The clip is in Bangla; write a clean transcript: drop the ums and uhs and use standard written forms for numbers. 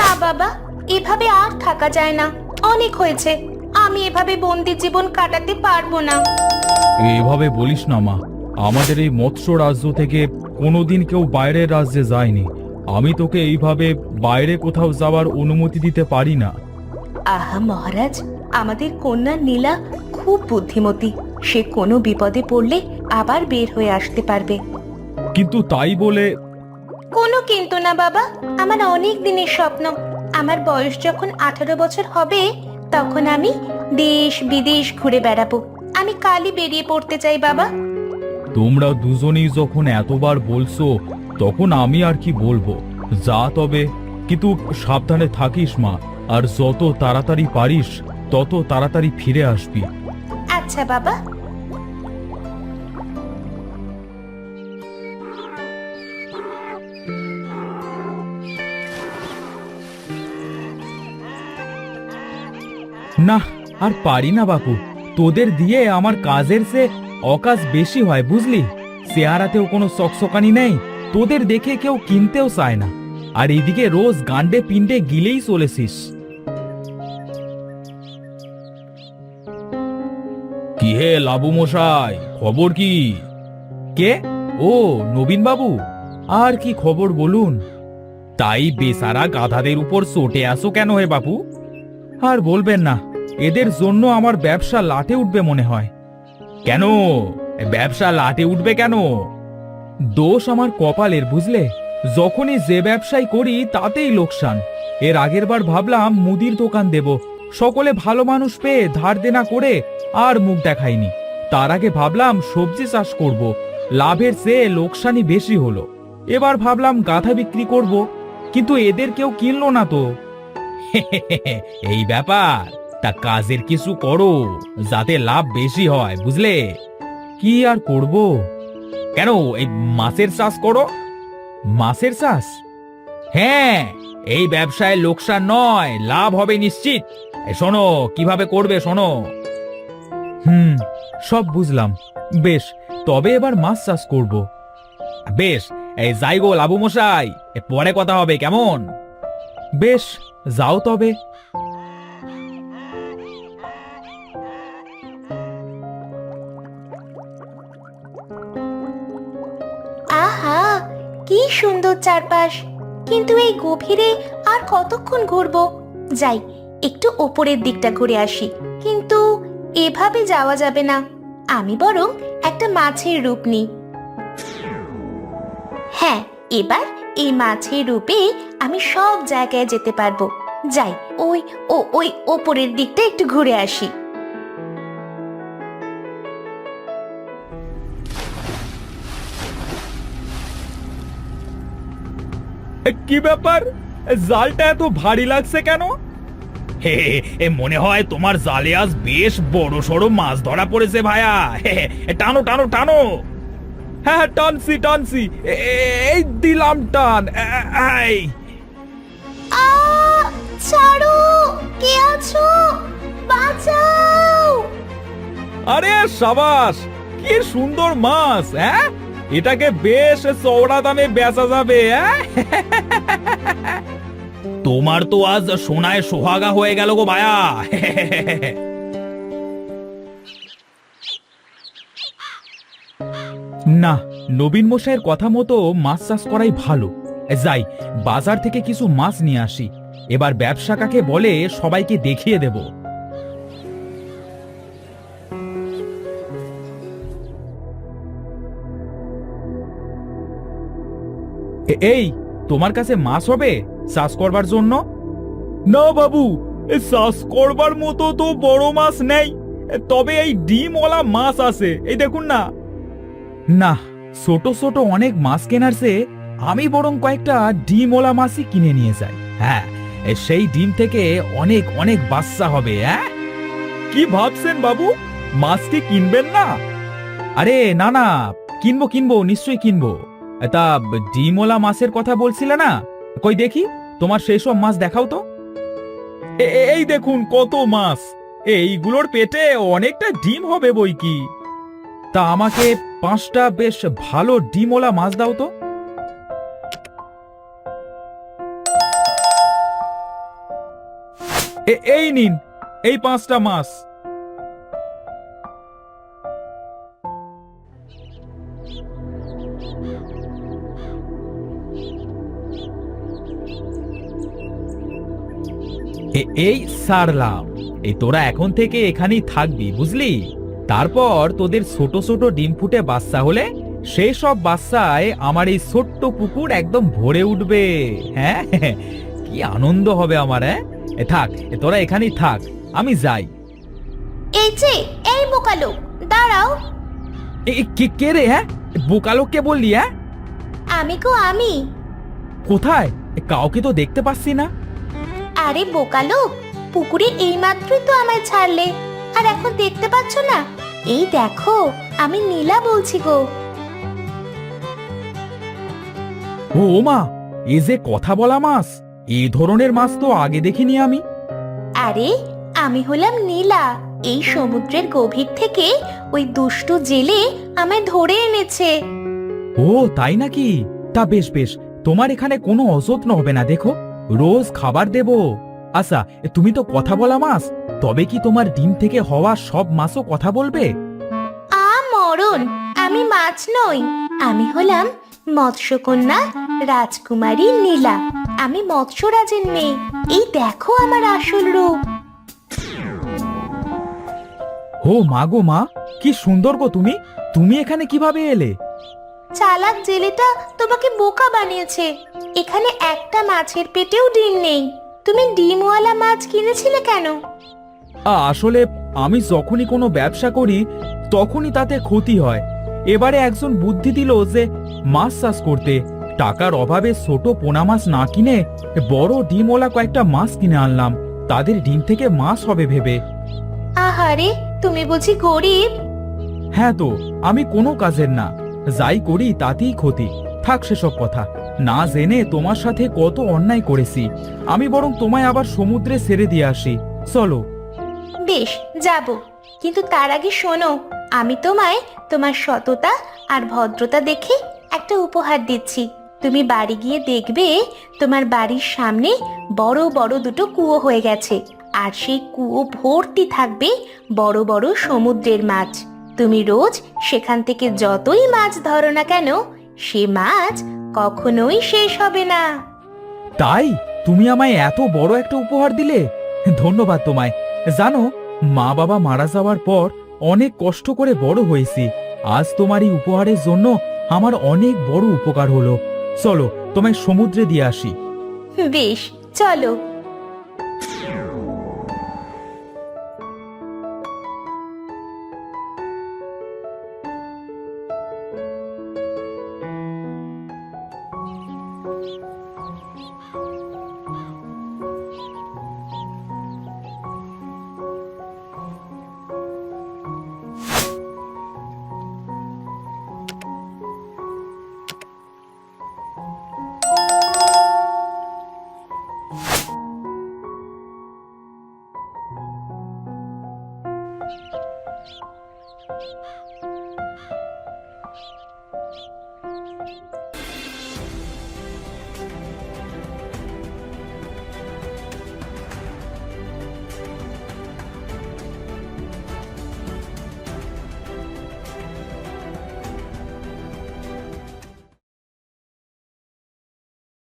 না বাবা, এভাবে আর থাকা যায় না, অনেক হয়েছে। আমি এভাবে বন্দি জীবন কাটাতে পারবো না। এভাবে বলিস না মা, আমাদের এই মৎস্য রাজ্য থেকে কোনোদিন কেউ বাইরের রাজ্যে যায়নি। আমি তোকে এইভাবে বাইরে কোথাও যাওয়ার অনুমতি দিতে পারি না। আহা মহারাজ, আমাদের কন্যা নীলা খুব বুদ্ধিমতী। সে কোনো বিপদে পড়লে আবার বের হয়ে আসতে পারবে। কিন্তু তাই বলে কোনো কিন্তু না বাবা, আমার অনেক দিনের স্বপ্ন। আমার বয়স যখন 18 বছর হবে, তখন আমি দেশ বিদেশ ঘুরে বেড়াবো। আমি কালই বেরিয়ে পড়তে চাই বাবা। তোমরা দুজনেই যখন এতবার বলছো, তখন আমি আর কি বলবো। যা তবে, কিন্তু সাবধানে থাকিস মা, আর যত তাড়াতাড়ি পারিস তত তাড়াতাড়ি ফিরে আসবি। আচ্ছা বাবা। না, আর পারি না বাপু। তোদের দিয়ে আমার কাজের সে অকাজ বেশি হয়, বুঝলি। চেহারাতেও কোনো চকচকানি নেই, তোদের দেখে কেউ কিনতেও চায় না। আর এইদিকে রোজ গান্ডে পিণ্ডে গিলেই চলেছিস। কি হে লাবু মশাই, খবর কি? কে? ও নবীন বাবু। আর কি খবর বলুন। তাই বেচারা গাধাদের উপর চটে আসো কেন হে বাপু? আর বলবেন না, এদের জন্য আমার ব্যবসা লাটে উঠবে মনে হয়। কেন ব্যবসা লাটে উঠবে কেন? দোষ আমার কপালের, বুঝলে। যখনই যে ব্যবসায় করি তাতেই লোকসান। এর আগের বার ভাবলাম মুদির দোকান দেব, সকলে ভালো মানুষ পেয়ে ধার দেনা করে আর মুখ দেখাইনি। তার আগে ভাবলাম সবজি চাষ করব, লাভের চেয়ে লোকসানই বেশি হলো। এবার ভাবলাম গাধা বিক্রি করব, কিন্তু এদের কেউ কিনলো না তো। এই ব্যাপার। তা কাজের কিছু করো, যাতে লাভ বেশি হয়, বুঝলে। কি আর করব? কেন, এই মাছের চাষ করো। মাছের চাষ? হ্যাঁ, এই ব্যবসায় লোকসান নয়, লাভ হবে নিশ্চিত। শোনো কিভাবে করবে, শোনো। সব বুঝলাম। বেশ, তবে এবার মাছ চাষ করব। বেশ, এই যাই গো লাবু মশাই, পরে কথা হবে, কেমন? বেশ, যাও তবে। আহা, কি সুন্দর চারপাশ। কিন্তু এই গভীরে আর কতক্ষণ ঘুরবো? যাই, একটু ওপরের দিকটা ঘুরে আসি। কিন্তু এভাবে যাওয়া যাবে না, আমি বরং একটা মাছের রূপ নিই। হ্যাঁ, এবার এই মাছের রূপে আমি সব জায়গায় যেতে পারবো। যাই, ওই ওপরের দিকটা একটু ঘুরে আসি। কি ব্যাপার, জালটা এত ভারী লাগছে কেন? হে, মনে হয় তোমার জালে আজ বেশ বড় সড়ো মাছ ধরা পড়েছে ভায়া। টানো টানো টানো। হ্যাঁ, টানছি টানছি, এই দিলাম টান। এই ছাড়ো, কে আছো? বাঁচাও! আরে সাবাস, কি সুন্দর মাছ। হ্যাঁ, এটাকে বেশ চওড়া দামে বেচা যাবে। তোমার তো আজ সোনায় সোহাগা হয়ে গেল গো ভায়া। না, নবীন মশাইয়ের কথা মতো মাছ চাষ করাই ভালো। যাই, বাজার থেকে কিছু মাছ নিয়ে আসি। এবার ব্যবসা কাকে বলে সবাইকে দেখিয়ে দেব। এই, তোমার কাছে মাছ হবে চাষ করবার জন্য? না বাবু, চাষ করবার মতো তো বড় মাছ নেই, তবে এই ডিমওয়ালা মাছ আছে, এই দেখুন না। না, ছোট ছোট অনেক মাছ কেনার চেয়ে আমি বরং কয়েকটা ডিমওয়ালা মাছই কিনে নিয়ে যাই। হ্যাঁ, সেই ডিম থেকে অনেক অনেক বাচ্চা হবে। কি ভাবছেন বাবু, মাছ কি কিনবেন না? আরে না না, কিনবো কিনবো, নিশ্চয়ই কিনবো। তা ডিমওয়ালা মাছের কথা বলছিলে না? কই দেখি, তোমার সেই সব মাছ দেখাও তো। এই দেখুন কত মাছ, এইগুলোর পেটে অনেকটা ডিম হবে বই কি। তা আমাকে 5টা বেশ ভালো ডিমওয়ালা মাছ দাও তো। এই নিন, এই 5টা মাছ। এই সারলাম। এই তোরা এখন থেকে এখানেই থাকবি, বুঝলি? তারপর তোদের ছোট ছোট ডিম ফুটে বাচ্চা হলে সেই সব বাচ্চায় আমার এই ছোট্ট পুকুর একদম ভরে উঠবে। হ্যাঁ, কি আনন্দ হবে আমার। হ্যাঁ, থাক, তোরা এখানেই থাক, আমি যাই। এই যে, এই বোকালো, দাঁড়াও। কে রে? হ্যাঁ, বোকালো কে বললি? হ্যাঁ, আমি গো, আমি। কোথায়? কাউকে তো দেখতে পাচ্ছি না। আরে বোকালো, পুকুরে এইমাত্রই তো আমায় ছাড়লে, আর এখন দেখতে পাচ্ছ না? এই দেখো, আমি নীলা বলছি গো। ও মা, এ যে কথা বলা মাছ! এই ধরনের মাছ তো আগে দেখিনি আমি। আরে, আমি হলাম নীলা। এই সমুদ্রের গভীর থেকে ওই দুষ্টু জেলে আমায় ধরে এনেছে। ও তাই নাকি? তা বেশ বেশ, তোমার এখানে কোনো অযত্ন হবে না, দেখো, রোজ খাবার দেব। আচ্ছা, তুমি তো কথা বলা মাছ, তবে কি তোমার ডিম থেকে হওয়া সব মাছও কথা বলবে? মরণ, আমি মাছ নই। আমি হলাম মৎস্যকন্যা রাজকুমারী নীলা। আমি মৎস্যরাজের মেয়ে। এই দেখো আমার আসল রূপ। ও মা গো মা, কি সুন্দর গো তুমি! তুমি এখানে কিভাবে এলে? চালাক জেলেটা তোমাকে বোকা বানিয়েছে। এখানে একটা মাছের পেটেও ডিম নেই। তুমি ডিমওয়ালা মাছ কিনেছিলে কেন? আসলে আমি যখনই কোনো ব্যবসা করি তখনই তাতে ক্ষতি হয়। এবারে একজন বুদ্ধি দিল যে মাছ চাষ করতে। টাকার অভাবে ছোট পোনা মাছ না কিনে বড় ডিমওয়ালা কয়েকটা মাছ কিনে আনলাম, তাদের ডিম থেকে মাছ হবে ভেবে। আহারে, তুমি বুঝি গরিব? হ্যাঁ তো, আমি কোনো কাজের না, যাই করি তাতেই ক্ষতি। থাক সেসব কথা, না জেনে তোমার সাথে কত অন্যায় করেছি। আমি বরং তোমায় আবার সমুদ্রে ছেড়ে দিয়ে আসি, চলো। বেশ, যাব, কিন্তু তার আগে শোনো, আমি তোমায় তোমার সততা আর ভদ্রতা দেখে একটা উপহার দিচ্ছি। তুমি বাড়ি গিয়ে দেখবে তোমার বাড়ির সামনে বড় বড় দুটো কুয়ো হয়ে গেছে, আর সেই কুয়ো ভর্তি থাকবে বড় বড় সমুদ্রের মাছ। তুমি রোজ সেখান থেকে যতই মাছ ধরো না কেন, সে মাছ কখনোই শেষ হবে না। তাই তুমি আমায় এত বড় একটা উপহার দিলে, ধন্যবাদ তোমায়। জানো, মা বাবা মারা যাওয়ার পর অনেক কষ্ট করে বড় হয়েছি। আজ তোমার এই উপহারের জন্য আমার অনেক বড় উপকার হলো। চলো, তোমায় সমুদ্রে দিয়ে আসি। বেশ, চলো।